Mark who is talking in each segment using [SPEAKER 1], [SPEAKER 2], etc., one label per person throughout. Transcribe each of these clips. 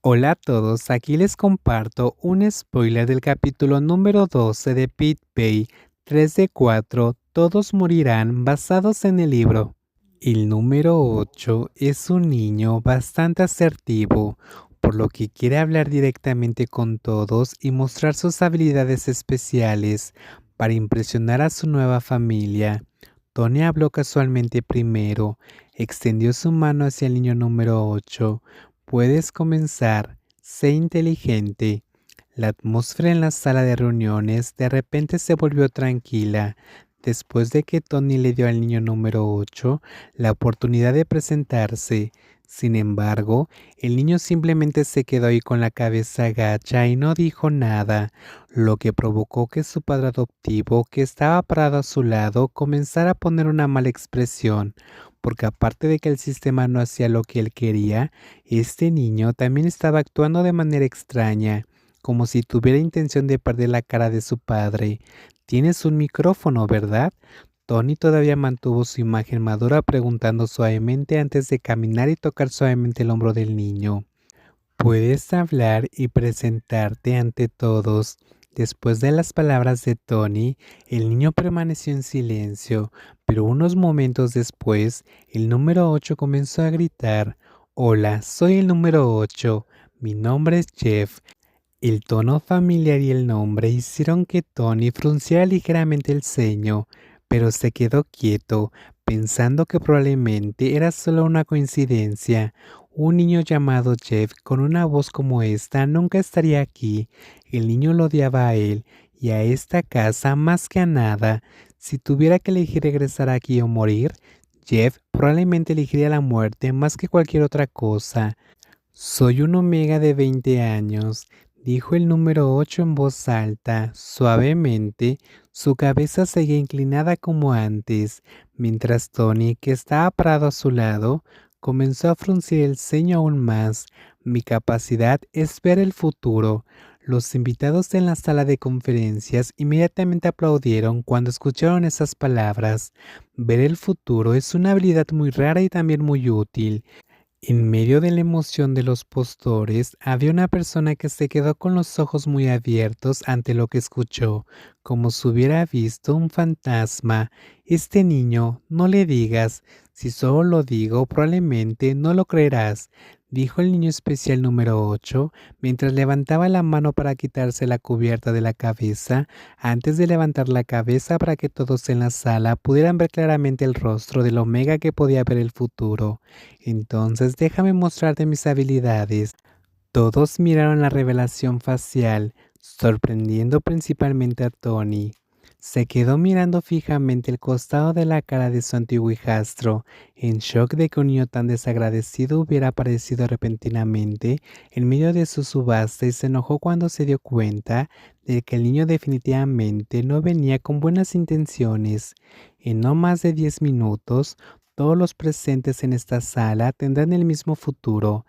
[SPEAKER 1] Hola a todos, aquí les comparto un spoiler del capítulo número 12 de Pit Bay, 3 de 4, todos morirán, basados en el libro. El número 8 es un niño bastante asertivo, por lo que quiere hablar directamente con todos y mostrar sus habilidades especiales para impresionar a su nueva familia. Tony habló casualmente primero, extendió su mano hacia el niño número 8. Puedes comenzar, sé inteligente. La atmósfera en la sala de reuniones de repente se volvió tranquila, después de que Tony le dio al niño número 8 la oportunidad de presentarse. Sin embargo, el niño simplemente se quedó ahí con la cabeza agacha y no dijo nada, lo que provocó que su padre adoptivo, que estaba parado a su lado, comenzara a poner una mala expresión, porque aparte de que el sistema no hacía lo que él quería, este niño también estaba actuando de manera extraña, como si tuviera intención de perder la cara de su padre. Tienes un micrófono, ¿verdad? Tony todavía mantuvo su imagen madura preguntando suavemente antes de caminar y tocar suavemente el hombro del niño. Puedes hablar y presentarte ante todos. Después de las palabras de Tony, el niño permaneció en silencio, pero unos momentos después, el número 8 comenzó a gritar: Hola, soy el número 8. Mi nombre es Jeff. El tono familiar y el nombre hicieron que Tony frunciera ligeramente el ceño, pero se quedó quieto, pensando que probablemente era solo una coincidencia. Un niño llamado Jeff con una voz como esta nunca estaría aquí. El niño lo odiaba a él y a esta casa más que a nada. Si tuviera que elegir regresar aquí o morir, Jeff probablemente elegiría la muerte más que cualquier otra cosa. Soy un omega de 20 años, dijo el número 8 en voz alta, suavemente. Su cabeza seguía inclinada como antes, mientras Tony, que estaba parado a su lado, comenzó a fruncir el ceño aún más. Mi capacidad es ver el futuro. Los invitados en la sala de conferencias inmediatamente aplaudieron cuando escucharon esas palabras. Ver el futuro es una habilidad muy rara y también muy útil. En medio de la emoción de los postores, había una persona que se quedó con los ojos muy abiertos ante lo que escuchó, como si hubiera visto un fantasma. Este niño, no le digas, si solo lo digo, probablemente no lo creerás, dijo el niño especial número 8, mientras levantaba la mano para quitarse la cubierta de la cabeza, antes de levantar la cabeza para que todos en la sala pudieran ver claramente el rostro del Omega que podía ver el futuro. Entonces déjame mostrarte mis habilidades. Todos miraron la revelación facial, sorprendiendo principalmente a Tony. Se quedó mirando fijamente el costado de la cara de su antiguo hijastro, en shock de que un niño tan desagradecido hubiera aparecido repentinamente en medio de su subasta, y se enojó cuando se dio cuenta de que el niño definitivamente no venía con buenas intenciones. En no más de 10 minutos, todos los presentes en esta sala tendrán el mismo futuro.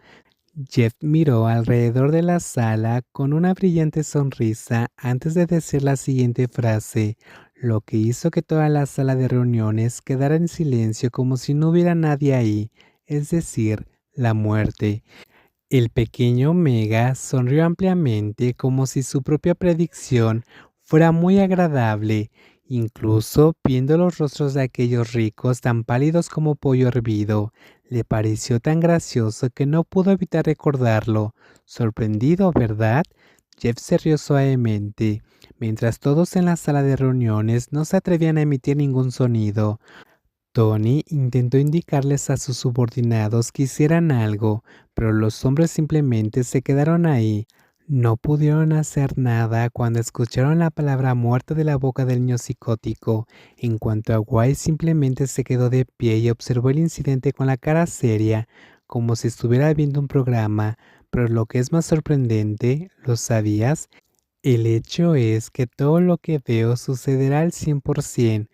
[SPEAKER 1] Jeff miró alrededor de la sala con una brillante sonrisa antes de decir la siguiente frase, lo que hizo que toda la sala de reuniones quedara en silencio como si no hubiera nadie ahí, es decir, la muerte. El pequeño Omega sonrió ampliamente como si su propia predicción fuera muy agradable, incluso viendo los rostros de aquellos ricos tan pálidos como pollo hervido. Le pareció tan gracioso que no pudo evitar recordarlo. Sorprendido, ¿verdad? Jeff se rió suavemente, mientras todos en la sala de reuniones no se atrevían a emitir ningún sonido. Tony intentó indicarles a sus subordinados que hicieran algo, pero los hombres simplemente se quedaron ahí. No pudieron hacer nada cuando escucharon la palabra muerte de la boca del niño psicótico. En cuanto a White, simplemente se quedó de pie y observó el incidente con la cara seria, como si estuviera viendo un programa. Pero lo que es más sorprendente, ¿lo sabías? El hecho es que todo lo que veo sucederá al 100%.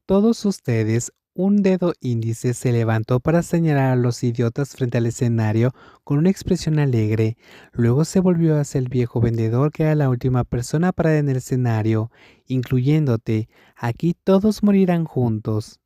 [SPEAKER 1] Todos ustedes. Un dedo índice se levantó para señalar a los idiotas frente al escenario con una expresión alegre. Luego se volvió hacia el viejo vendedor, que era la última persona parada en el escenario, incluyéndote. Aquí todos morirán juntos.